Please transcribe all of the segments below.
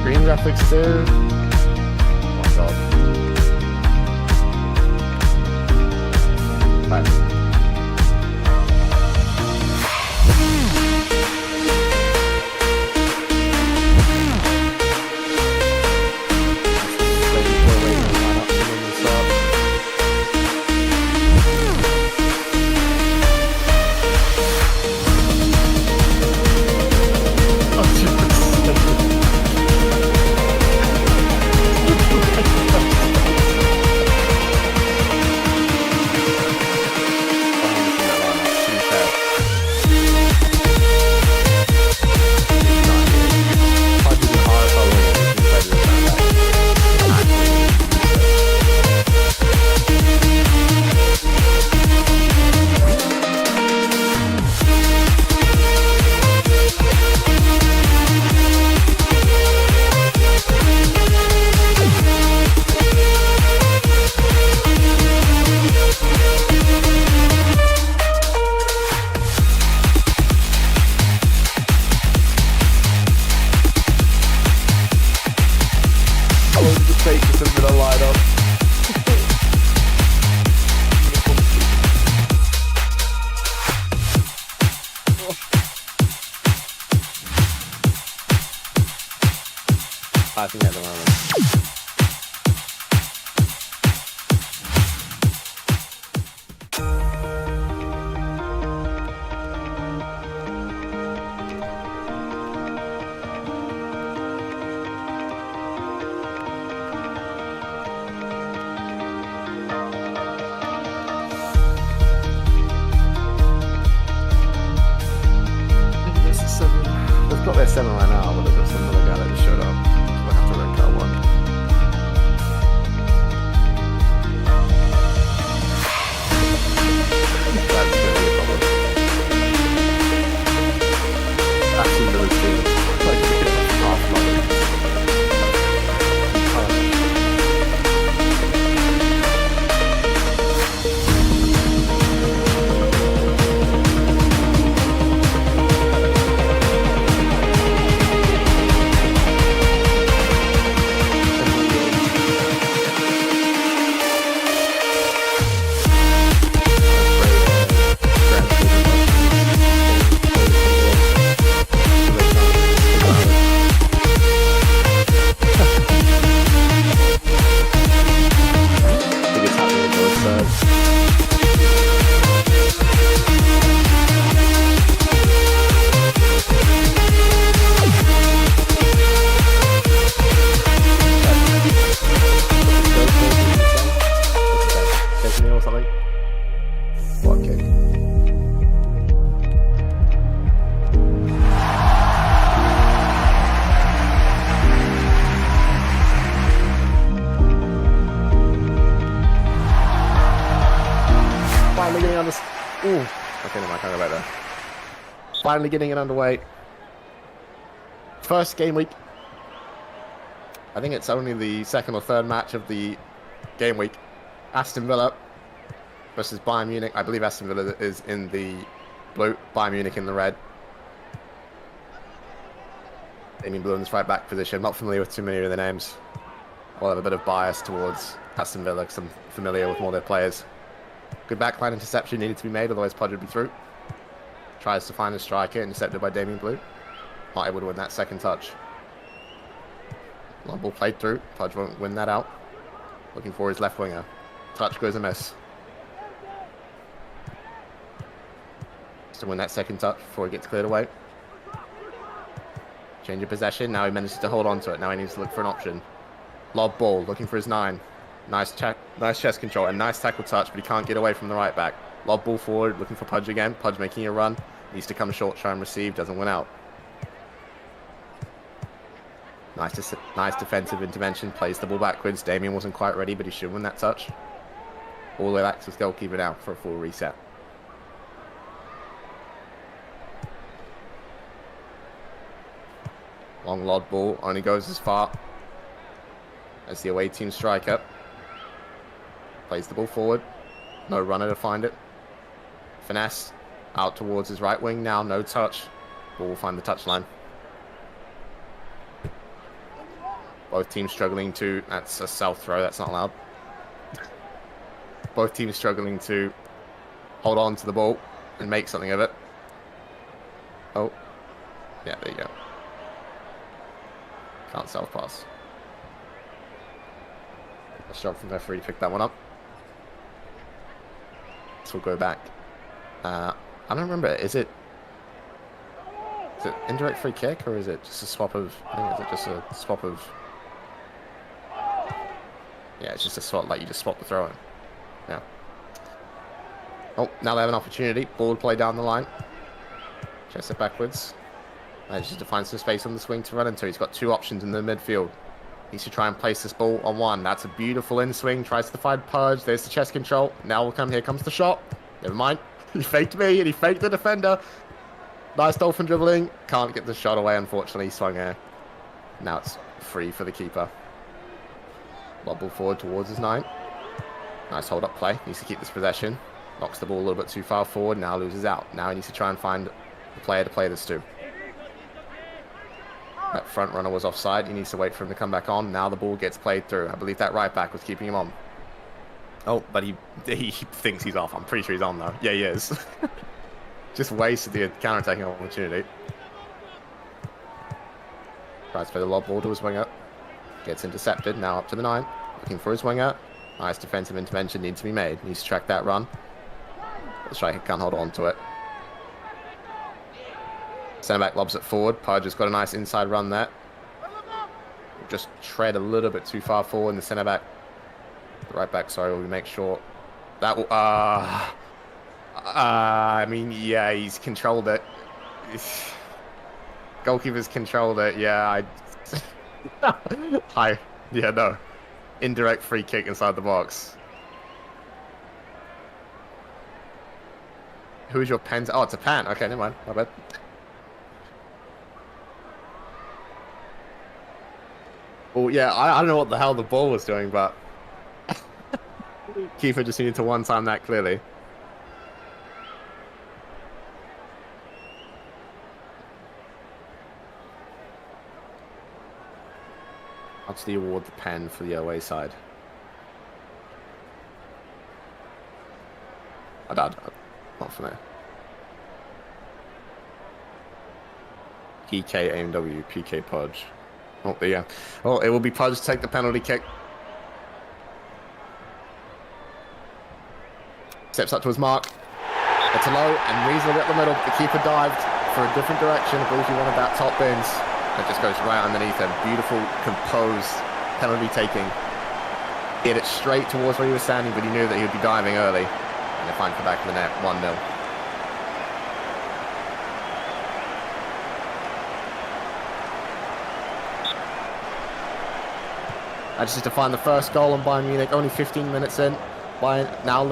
Green graphics too. Oh my god. Right. I think at the moment. They've got their 7 right now, but there's another guy that just showed up. We'll have to red card one. That's going to be a problem. Aston Villa's team is like half money. Finally getting on this. Ooh, okay, no, I can't go back there. Finally getting it underway. First game week. I think it's only the second or third match of the game week. Aston Villa versus Bayern Munich. I believe Aston Villa is in the blue, Bayern Munich in the red. Damien Blue in this right back position. Not familiar with too many of the names. I'll have a bit of bias towards Aston Villa because I'm familiar with more of their players. Good backline interception needed to be made, otherwise Pudge would be through. Tries to find a striker, intercepted by Damien Blue. Not able to win that second touch. Long ball played through. Pudge won't win that out. Looking for his left winger. Touch goes a miss. Just to win that second touch before he gets cleared away. Change of possession. Now he manages to hold on to it. Now he needs to look for an option. Lob ball, looking for his 9. Nice chest control and nice tackle touch, but he can't get away from the right back. Lob ball forward, looking for Pudge again. Pudge making a run. Needs to come short, try and receive. Doesn't win out. Nice defensive intervention. Plays the ball backwards. Damien wasn't quite ready, but he should win that touch. All the access goalkeeper now for a full reset. Long lob ball. Only goes as far as the away team striker. Plays the ball forward. No runner to find it. Finesse. Out towards his right wing now. No touch. Ball will find the touchline. Both teams struggling to... That's a self throw. That's not allowed. Both teams struggling to hold on to the ball and make something of it. Oh. Yeah, there you go. Can't self-pass. A shot from the referee. Pick that one up. This will go back. I don't remember. Is it indirect free kick or is it just a swap of... I think is it just a swap of... Yeah, it's just a swap, like you just swap the throw in. Yeah. Oh, now they have an opportunity. Ball play down the line. Chest it backwards. Manages to find some space on the swing to run into. He's got two options in the midfield. Needs to try and place this ball on one. That's a beautiful in swing. Tries to find Purge. There's the chest control. Now we'll come. Here comes the shot. Never mind. He faked me and he faked the defender. Nice dolphin dribbling. Can't get the shot away, unfortunately. He swung here. Now it's free for the keeper. Ball forward towards his 9. Nice hold up play. Needs to keep this possession. Knocks the ball a little bit too far forward. Now loses out. Now he needs to try and find a player to play this to. That front runner was offside. He needs to wait for him to come back on. Now the ball gets played through. I believe that right back was keeping him on. Oh, but he thinks he's off. I'm pretty sure he's on though. Yeah, he is. Just wasted the counter-attacking opportunity. Tries to play the lob ball to his winger. Gets intercepted. Now up to the 9. Looking for his winger. Nice defensive intervention needs to be made. Needs to track that run. The striker can't hold on to it. Centre-back lobs it forward. Pudge has got a nice inside run there. Just tread a little bit too far forward. And the centre-back, the right-back, sorry, will make sure that will... I mean, yeah, he's controlled it. Goalkeeper's controlled it. Yeah, yeah, no. Indirect free kick inside the box. Who's your pen? Oh, it's a pan. Okay, never mind. My bad. Well, yeah, I don't know what the hell the ball was doing, but keeper just needed to one-time that clearly. Actually award the pen for the away side. Not for me. PK AMW, PK Pudge. Oh, there you go. Oh, it will be Pudge to take the penalty kick. Steps up to his mark. It's a low and reasonably at the middle. The keeper dived for a different direction. I believe he wanted that top bins. It just goes right underneath him. Beautiful, composed penalty taking. He hit it straight towards where he was standing, but he knew that he would be diving early. And they find the back of the net, 1-0. I just need to find the first goal on Bayern Munich. Only 15 minutes in. Bayern now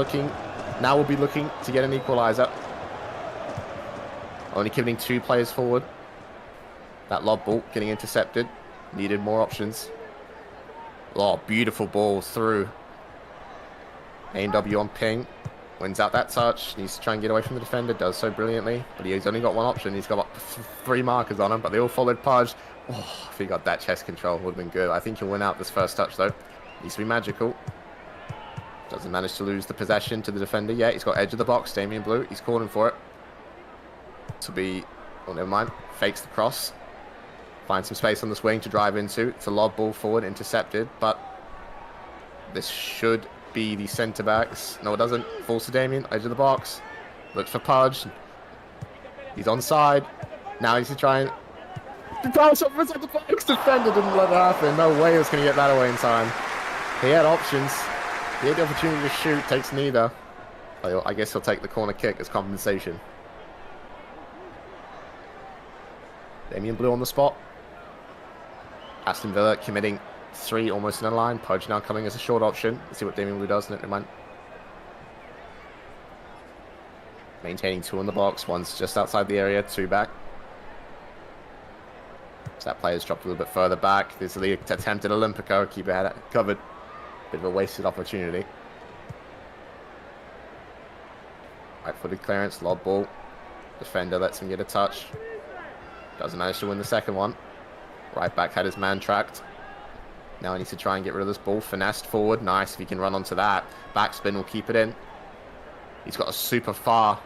will be looking to get an equaliser. Only giving 2 players forward. That lob ball getting intercepted. Needed more options. Oh, beautiful ball through. MW1 ping. Wins out that touch. Needs to try and get away from the defender. Does so brilliantly. But he's only got one option. He's got 3 markers on him. But they all followed Pudge. Oh, if he got that chest control, would have been good. I think he'll win out this first touch, though. Needs to be magical. Doesn't manage to lose the possession to the defender yet. He's got edge of the box. Damien Blue. He's calling for it. To be... Oh, never mind. Fakes the cross. Finds some space on the swing to drive into. It's a lob ball forward, intercepted, but this should be the centre-backs. No, it doesn't. Falls to Damien, edge of the box. Looks for Pudge. He's onside. Now he's trying... Bounce up inside the box. Defender didn't let it happen. No way he was going to get that away in time. He had options. He had the opportunity to shoot. Takes neither. I guess he'll take the corner kick as compensation. Damien Blue on the spot. Aston Villa committing 3 almost in a line. Pudge now coming as a short option. Let's see what Damien Blue does. Never mind. Maintaining 2 in the box. One's just outside the area. 2 back. So that player's dropped a little bit further back. This is the attempted Olympico. Keeper had it covered. Bit of a wasted opportunity. Right-footed clearance. Lob ball. Defender lets him get a touch. Doesn't manage to win the second one. Right back had his man tracked. Now he needs to try and get rid of this ball. Finessed forward. Nice if he can run onto that. Backspin will keep it in. He's got a super far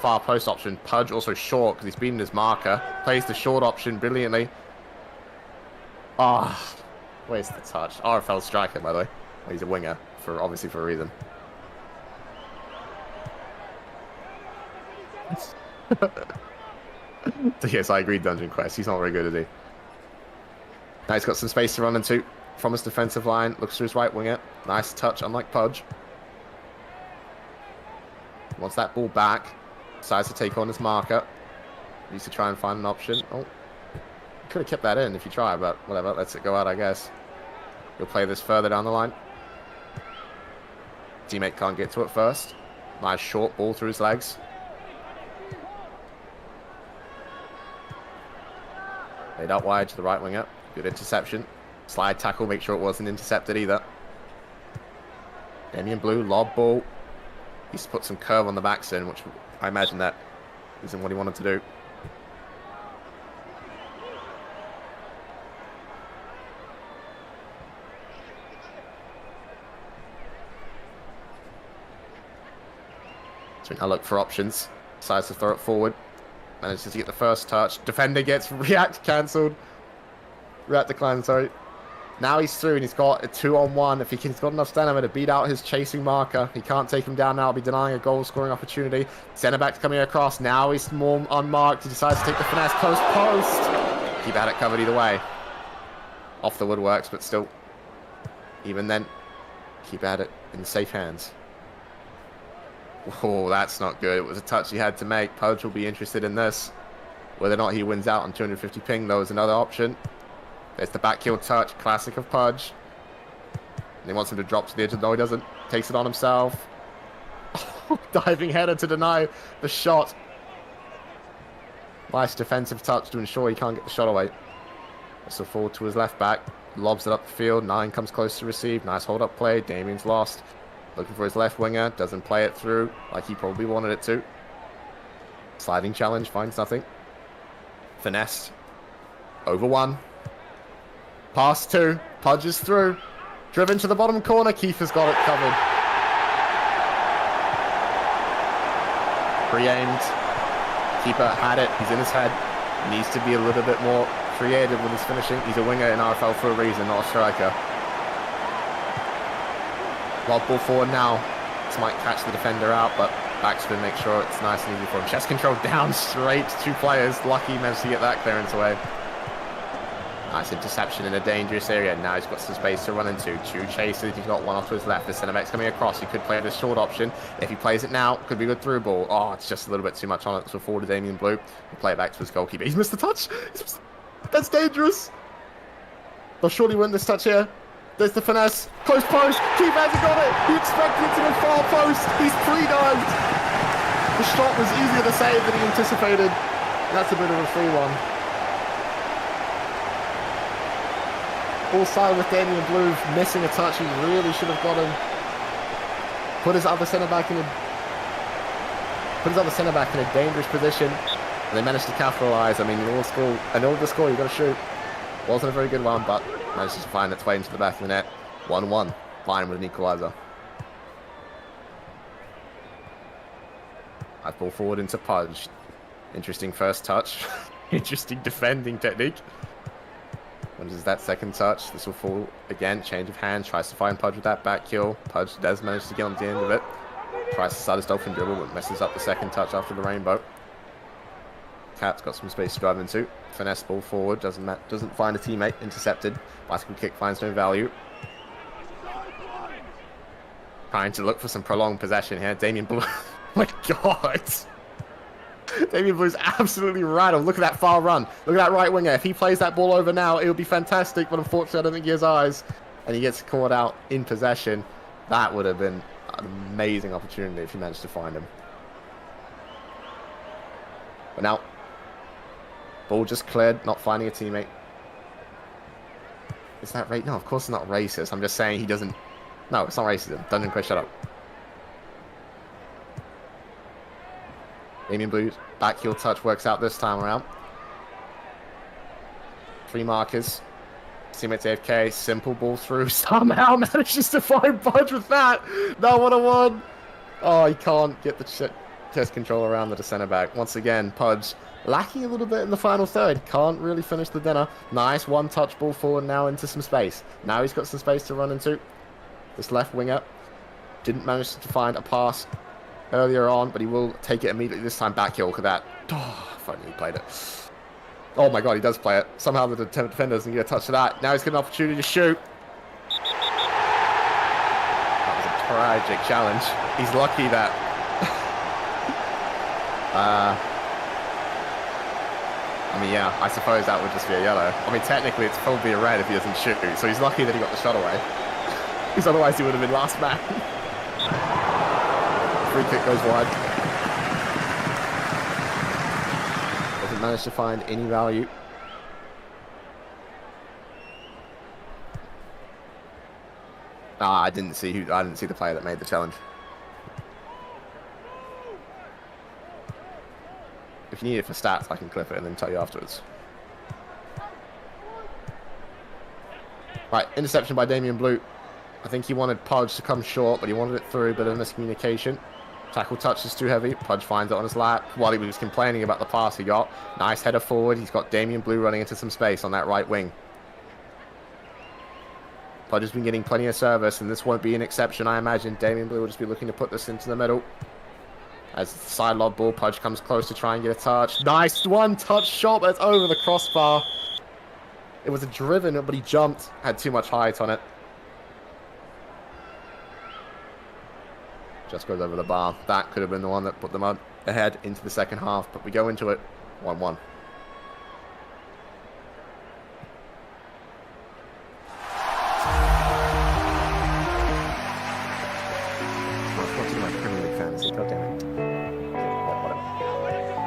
post option. Pudge also short because he's beaten his marker. Plays the short option brilliantly. Ah, where's the touch? RFL striker, by the way. Well, he's a winger, obviously for a reason. Yes, I agree, Dungeon Quest. He's not very good, is he? Now he's got some space to run into from his defensive line. Looks to his right winger. Nice touch, unlike Pudge. Wants that ball back. Decides to take on his marker. Needs to try and find an option. Oh, could have kept that in if you try, but whatever. Lets it go out, I guess. He'll play this further down the line. Teammate can't get to it first. Nice short ball through his legs. Laid out wide to the right winger. Good interception. Slide tackle, make sure it wasn't intercepted either. Damian Blue, lob ball. He's put some curve on the backspin, which I imagine that isn't what he wanted to do. So now look for options. Decides to throw it forward. Manages to get the first touch. Defender gets react cancelled. React declined, sorry. Now he's through and he's got a 2-on-1. If he's got enough stamina to beat out his chasing marker, he can't take him down now. He'll be denying a goal scoring opportunity. Centre back's coming across. Now he's more unmarked. He decides to take the finesse close post. Keep at it covered either way. Off the woodworks, but still. Even then, keep at it in safe hands. Oh, that's not good. It was a touch he had to make. Pudge will be interested in this. Whether or not he wins out on 250 ping, though, is another option. There's the back heel touch, classic of Pudge. And he wants him to drop to the edge. No, he doesn't. Takes it on himself. Diving header to deny the shot. Nice defensive touch to ensure he can't get the shot away. So forward to his left back. Lobs it up the field. 9 comes close to receive. Nice hold-up play. Damien's lost. Looking for his left winger. Doesn't play it through like he probably wanted it to. Sliding challenge. Finds nothing. Finessed. Over 1. Pass 2. Pudge is through. Driven to the bottom corner. Kiefer's got it covered. Pre-aimed. Keeper had it. He's in his head. Needs to be a little bit more creative with his finishing. He's a winger in RFL for a reason, not a striker. Lob ball forward now. This might catch the defender out, but backspin, make sure it's nice and easy for him. Chest control down straight. 2 players. Lucky he managed to get that clearance away. Nice interception in a dangerous area. Now he's got some space to run into. 2 chases. He's got 1 off to his left. The centre back's coming across. He could play the short option. If he plays it now, could be a good through ball. Oh, it's just a little bit too much on it. So forward to Damian Blue. He'll play it back to his goalkeeper. He's missed the touch. That's dangerous. They'll surely win this touch here. There's the finesse. Close post. Keeper hasn't got it. He expected it to the far post. He's pre-dived. The shot was easier to save than he anticipated. That's a bit of a free one. All side with Damian Blue missing a touch. He really should have got him. Put his other centre back in a dangerous position. And they managed to capitalise. I mean, in order to score, you've got to shoot. Wasn't a very good one, but managed to find its way into the back of the net. 1-1. Bayern with an equaliser. I pull forward into Pudge. Interesting first touch. Interesting defending technique. When does that second touch? This will fall again. Change of hands. Tries to find Pudge with that back heel. Pudge does manage to get on the end of it. Tries to start his dolphin dribble, but messes up the second touch after the rainbow. Cat's got some space to drive into. Finesse ball forward. Doesn't find a teammate. Intercepted. Bicycle kick finds no value. Trying to look for some prolonged possession here. Damian Blue. Oh my God. Damian Blue's absolutely rattled. Look at that far run. Look at that right winger. If he plays that ball over now, it would be fantastic. But unfortunately, I don't think he has eyes. And he gets caught out in possession. That would have been an amazing opportunity if he managed to find him. But now, ball just cleared. Not finding a teammate. Is that right? No, of course it's not racist. I'm just saying he doesn't... No, it's not racism. Dungeon Quest, shut up. Damian Blue's back heel touch works out this time around. 3 markers. Teammates AFK, simple ball through, somehow manages to find Pudge with that. No 1-on-1. Oh, he can't get the chest control around the centre back. Once again, Pudge lacking a little bit in the final third. Can't really finish the dinner. Nice one-touch ball forward now into some space. Now he's got some space to run into. This left winger didn't manage to find a pass earlier on, but he will take it immediately this time. Back heel, look at that. Oh, if only he played it. Oh my god, he does play it. Somehow the defender doesn't get a touch of that. Now he's got an opportunity to shoot. That was a tragic challenge. He's lucky that... I mean, yeah, I suppose that would just be a yellow. I mean, technically it's probably a red if he doesn't shoot, so he's lucky that he got the shot away. Because otherwise he would have been last man. Free kick goes wide. Doesn't manage to find any value. I didn't see the player that made the challenge. If you need it for stats, I can clip it and then tell you afterwards. Right, interception by Damien Blue. I think he wanted Pudge to come short, but he wanted it through. Bit of miscommunication. Tackle touch is too heavy. Pudge finds it on his lap while he was complaining about the pass he got. Nice header forward. He's got Damien Blue running into some space on that right wing. Pudge has been getting plenty of service, and this won't be an exception, I imagine. Damien Blue will just be looking to put this into the middle. As the side lob ball, Pudge comes close to try and get a touch. Nice one-touch shot, but it's over the crossbar. It was a driven, but he jumped. Had too much height on it. Just goes over the bar. That could have been the one that put them ahead into the second half, but we go into it 1-1.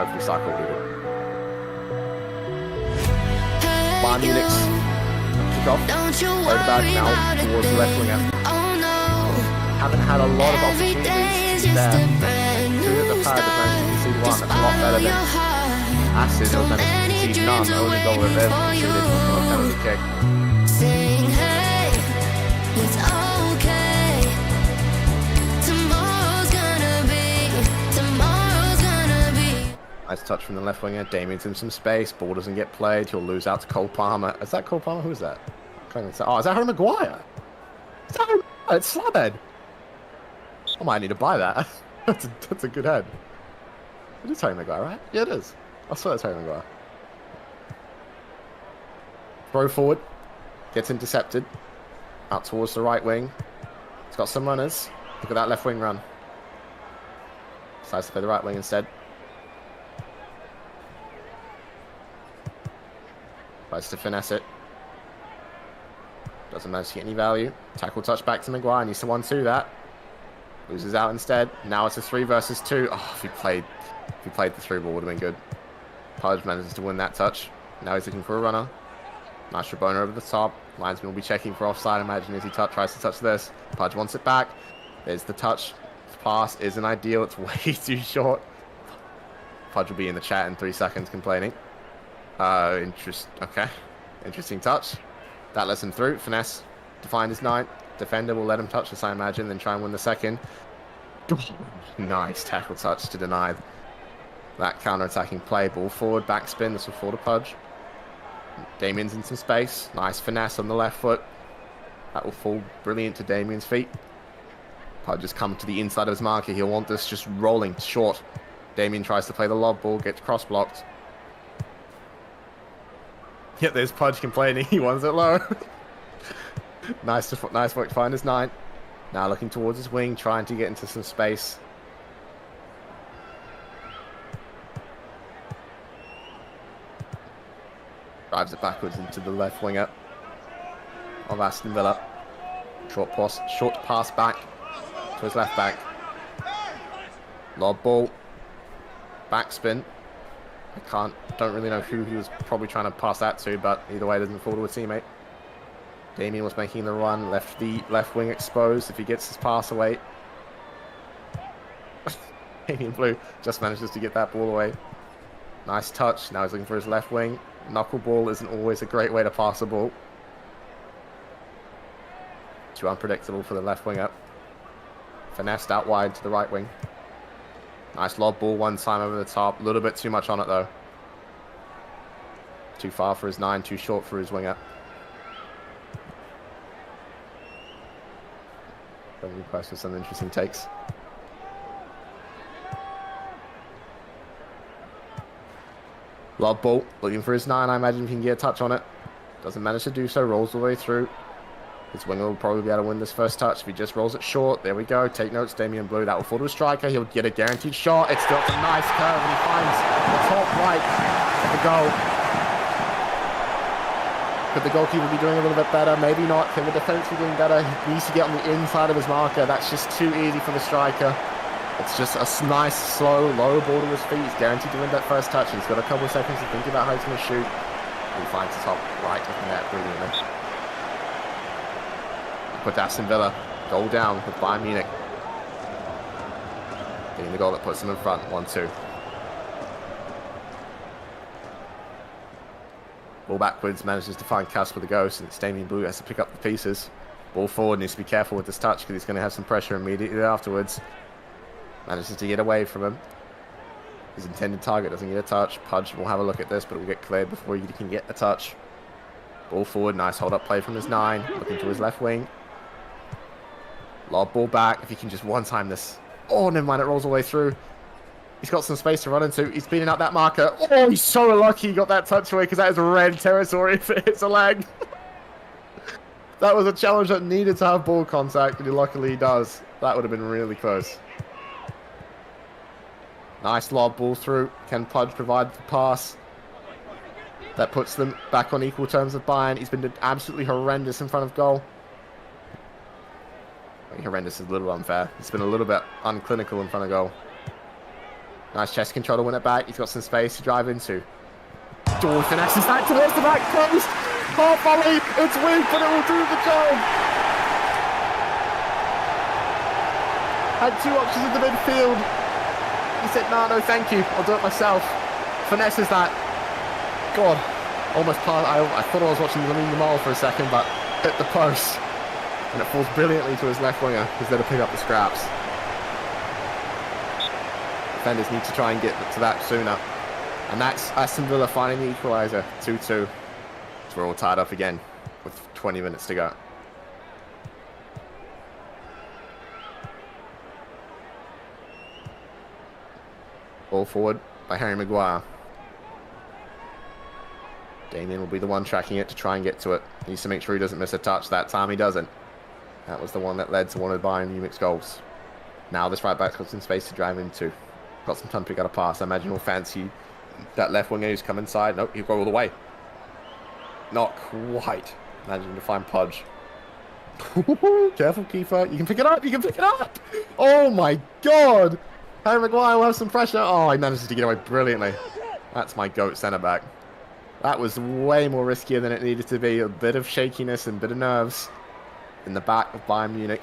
Hopefully Cycle will do it. Bayern Munich's kickoff. Played about now towards the left winger. Haven't had a lot of opportunities there. Two at the pad, but managed to concede one. That's a lot better than Aston, who managed to concede none. The only goal that they've conceded was from a penalty kick. Sing, hey, it's okay. Tomorrow's gonna be. Nice touch from the left winger. Damien's in some space. Ball doesn't get played. He'll lose out to Cole Palmer. Is that Cole Palmer? Who is that? Oh, is that Harry Maguire? Is that Harry Maguire? It's Slabhead. I might need to buy that. That's a good head. It is Harry Maguire, right? Yeah, it is. I swear it's Harry Maguire. Throw forward. Gets intercepted. Out towards the right wing. He's got some runners. Look at that left wing run. Decides to play the right wing instead. Tries to finesse it. Doesn't manage to get any value. Tackle touch back to Maguire. Needs to 1-2 that. Loses out instead. Now it's a 3 versus 2. Oh, if he played the through ball, would have been good. Pudge manages to win that touch. Now he's looking for a runner. Nice Rabona over the top. Linesman will be checking for offside, imagine, as he tries to touch this. Pudge wants it back. There's the touch. The pass isn't ideal. It's way too short. Pudge will be in the chat in 3 seconds complaining. Okay. Interesting touch. That lets him through. Finesse to find his 9. Defender will let him touch this, I imagine, then try and win the second. Nice tackle touch to deny that counter-attacking play. Ball forward, backspin. This will fall to Pudge. Damien's in some space. Nice finesse on the left foot. That will fall brilliant to Damien's feet. Pudge has come to the inside of his marker. He'll want this just rolling short. Damien tries to play the lob ball, gets cross-blocked. Yep, there's Pudge complaining. He wants it low. Nice work to find his 9. Now looking towards his wing, trying to get into some space. Drives it backwards into the left winger of Aston Villa. Short pass back to his left back. Lob ball. Backspin. Don't really know who he was probably trying to pass that to, but either way it doesn't fall to a teammate. Damien was making the run, left the left wing exposed if he gets his pass away. Damien Blue just manages to get that ball away. Nice touch. Now he's looking for his left wing. Knuckleball isn't always a great way to pass a ball. too unpredictable for the left winger. Finessed out wide to the right wing. Nice lob ball one time over the top. A little bit too much on it though. Too far for his 9, too short for his winger. Request for some interesting takes. Lob ball, looking for his 9. I imagine he can get a touch on it. Doesn't manage to do so, rolls all the way through. His winger will probably be able to win this first touch if he just rolls it short. There we go. Take notes, Damian Blue. That will fall to a striker. He'll get a guaranteed shot. It's still a nice curve, and he finds the top right of the goal. Could the goalkeeper be doing a little bit better? Maybe not. Could the defense be doing better? He needs to get on the inside of his marker. That's just too easy for the striker. It's just a nice, slow, low ball to his feet. He's guaranteed to win that first touch. He's got a couple of seconds to think about how he's going to shoot. He finds the top right of the net brilliantly. Put Aston Villa goal down with Bayern Munich. Getting the goal that puts them in front, 1-2. Ball backwards, manages to find Casper the Ghost, and it's Damian Blue has to pick up the pieces. Ball forward, needs to be careful with this touch because he's going to have some pressure immediately afterwards. Manages to get away from him. His intended target doesn't get a touch. Pudge will have a look at this, but it will get cleared before he can get a touch. Ball forward, nice hold-up play from his 9, looking to his left wing. Lob ball back, if he can just one-time this. Oh, never mind, it rolls all the way through. He's got some space to run into. He's beating out that marker. Oh, he's so lucky he got that touch away because that is red territory if it hits a leg. That was a challenge that needed to have ball contact, and luckily he does. That would have been really close. Nice lob ball through. Can Pudge provide the pass? That puts them back on equal terms with Bayern. He's been absolutely horrendous in front of goal. Horrendous is a little unfair. It's been a little bit unclinical in front of goal. Nice chest control to win it back. He's got some space to drive into. Oh, finesses that towards the back post. Half volley. It's weak, but it will do the job. Had 2 options in the midfield. He said, no, thank you. I'll do it myself. Finesses that. God. Almost part. I thought I was watching the mall for a second, but hit the post. And it falls brilliantly to his left winger, who's there to pick up the scraps. Defenders need to try and get to that sooner. And that's Aston Villa finding the equaliser, 2-2. So we're all tied up again with 20 minutes to go. Ball forward by Harry Maguire. Damien will be the one tracking it to try and get to it. Needs to make sure he doesn't miss a touch. That time he doesn't. That was the one that led to one of Bayern Munich's goals. Now this right back's got some space to drive into. Got some time to pick out a pass. I imagine he'll fancy that left winger who's come inside. Nope, he'll go all the way. Not quite. Imagine to find Pudge. Careful, keeper. You can pick it up. You can pick it up. Oh my God. Harry Maguire will have some pressure. Oh, he manages to get away brilliantly. That's my GOAT centre-back. That was way more riskier than it needed to be. A bit of shakiness and a bit of nerves in the back of Bayern Munich.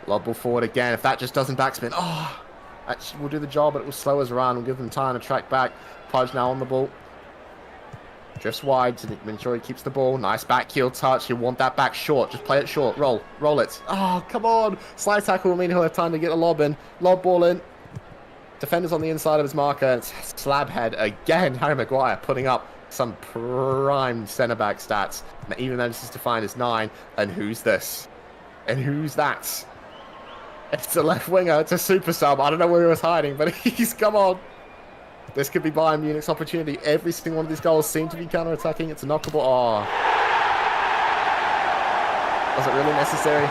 Lob ball forward again. If that just doesn't backspin. Oh, that will do the job, but it will slow his run. We'll give them time to track back. Pudge now on the ball. Drifts wide to make sure he keeps the ball. Nice back heel touch. He'll want that back short. Just play it short. Roll. Roll it. Oh, come on. Slide tackle will mean he'll have time to get a lob in. Lob ball in. Defenders on the inside of his marker. Slab head again. Harry Maguire putting up some prime centre-back stats. And even manages to find his 9. And who's this? And who's that? It's a left winger. It's a super sub. I don't know where he was hiding, but he's come on. This could be Bayern Munich's opportunity. Every single one of these goals seem to be counter-attacking. It's a knockable. Oh. Was it really necessary?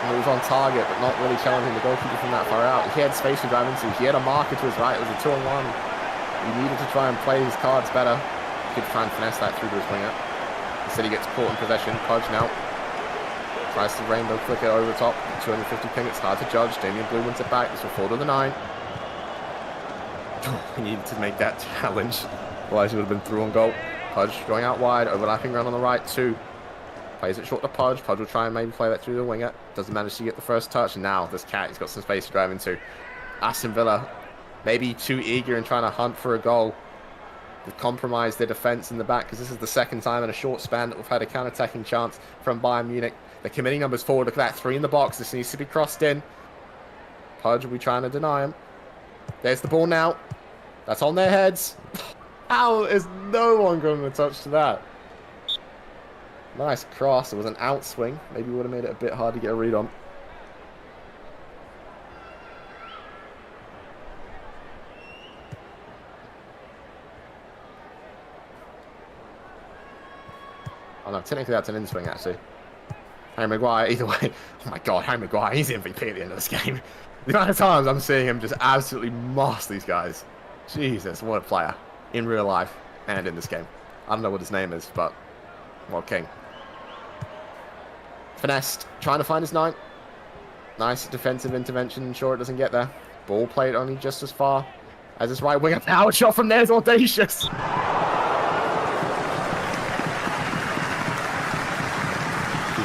Move on target, but not really challenging the goalkeeper from that far out. He had space to drive into. He had a marker to his right. It was a 2-on-1. He needed to try and play his cards better. He could try and finesse that through to his winger. Instead, he gets caught in possession. Pudge now tries to rainbow flick it over the top. 250 ping. It's hard to judge. Damian Blue wins it back. This will fall to the 9. He needed to make that challenge. Otherwise, he would have been through on goal. Pudge going out wide. Overlapping run on the right, 2. Plays it short to Pudge. Pudge will try and maybe play that through the winger. Doesn't manage to get the first touch. And now this cat, he's got some space to drive into. Aston Villa, maybe too eager in trying to hunt for a goal. They've compromised their defence in the back because this is the second time in a short span that we've had a counter-attacking chance from Bayern Munich. They're committing numbers forward. Look at that, 3 in the box. This needs to be crossed in. Pudge will be trying to deny him. There's the ball now. That's on their heads. How is no one going to touch to that? Nice cross. It was an outswing. Maybe would have made it a bit hard to get a read on. Oh no, technically that's an in-swing actually. Harry Maguire, either way. Oh my god, Harry Maguire, he's the MVP at the end of this game. The amount of times I'm seeing him just absolutely master these guys. Jesus, what a player. In real life and in this game. I don't know what his name is, but well, king. Finessed, trying to find his 9. Nice defensive intervention, sure it doesn't get there. Ball played only just as far as his right winger. Power shot from there is audacious.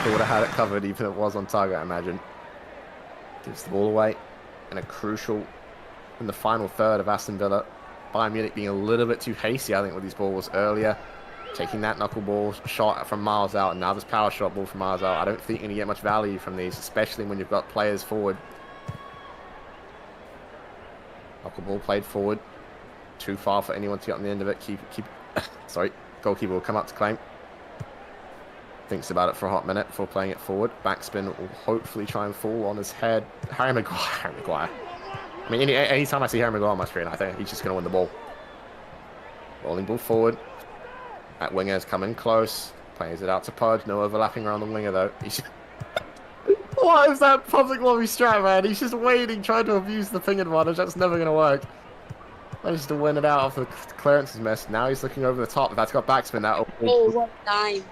Would have had it covered even if it was on target, I imagine. Gives the ball away and a crucial in the final third of Aston Villa. Bayern Munich being a little bit too hasty, I think, with these balls earlier. Taking that knuckleball shot from miles out, and now this power shot ball from miles out. I don't think you're going to get much value from these, especially when you've got players forward. Knuckleball played forward. Too far for anyone to get on the end of it. Sorry, goalkeeper will come up to claim. Thinks about it for a hot minute before playing it forward. Backspin will hopefully try and fall on his head. Harry Maguire. I mean, anytime I see Harry Maguire on my screen, I think he's just going to win the ball. Rolling ball forward. That winger is coming close. Plays it out to Pudge. No overlapping around the winger, though. What is that public lobby strat, man? He's just waiting, trying to abuse the ping advantage. That's never going to work. Managed to win it out after the clearance is missed. Now he's looking over the top. That's got backspin. That Oh, what time.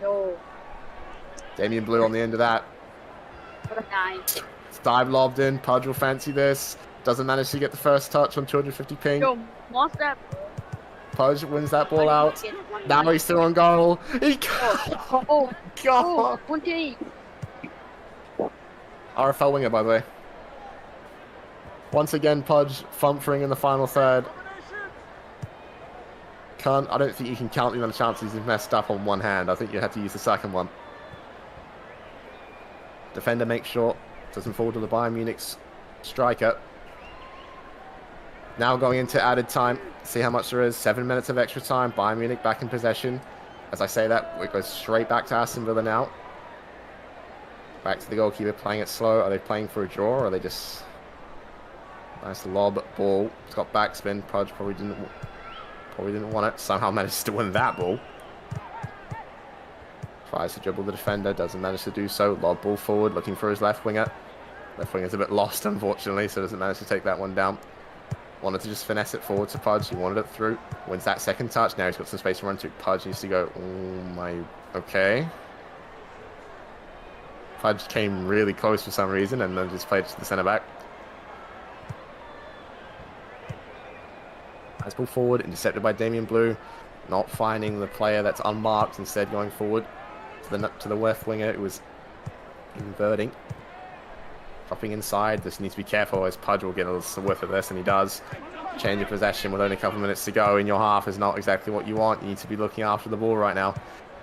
No. Damien Blue on the end of that. What a time. Dive lobbed in. Pudge will fancy this. Doesn't manage to get the first touch on 250 ping. Yo, what's that? Pudge wins that ball out. Now he's still on goal. He Oh, God. 28. RFL winger, by the way. Once again, Pudge thumpering in the final third. I don't think you can count the amount of chances he's messed up on one hand. I think you have to use the second one. Defender makes short. Doesn't fall to the Bayern Munich's striker. Now going into added time. See how much there is. 7 minutes of extra time. Bayern Munich back in possession. As I say that, it goes straight back to Aston Villa now. Back to the goalkeeper playing it slow. Are they playing for a draw or are they just... Nice lob ball. It's got backspin. Pudge probably didn't want it. Somehow manages to win that ball. Tries to dribble the defender. Doesn't manage to do so. Lob ball forward. Looking for his left winger. Left winger's a bit lost, unfortunately, so doesn't manage to take that one down. Wanted to just finesse it forward to Pudge. He wanted it through. Wins that second touch. Now he's got some space to run to. Pudge needs to go. Oh my... Okay. Pudge came really close for some reason and then just played to the centre back. Nice ball forward, intercepted by Damien Blue. Not finding the player that's unmarked, instead going forward to the left winger. It was inverting. Dropping inside. This needs to be careful as Pudge will get a little whiff of this, and he does. Change of possession with only a couple of minutes to go in your half is not exactly what you want. You need to be looking after the ball right now.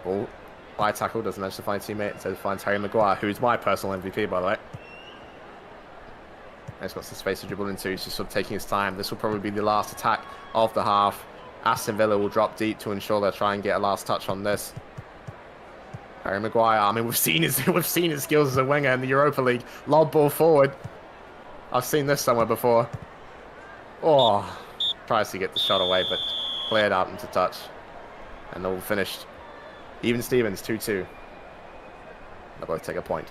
Ball by tackle, doesn't manage to find teammate, instead finds Harry Maguire, who's my personal MVP, by the way. He's got some space to dribble into. He's just sort of taking his time. This will probably be the last attack of the half. Aston Villa will drop deep to ensure they'll try and get a last touch on this. Harry Maguire. I mean, we've seen his skills as a winger in the Europa League. Lob ball forward. I've seen this somewhere before. Oh, tries to get the shot away, but cleared out into touch, and all finished. Even Stevens 2-2. They'll both take a point.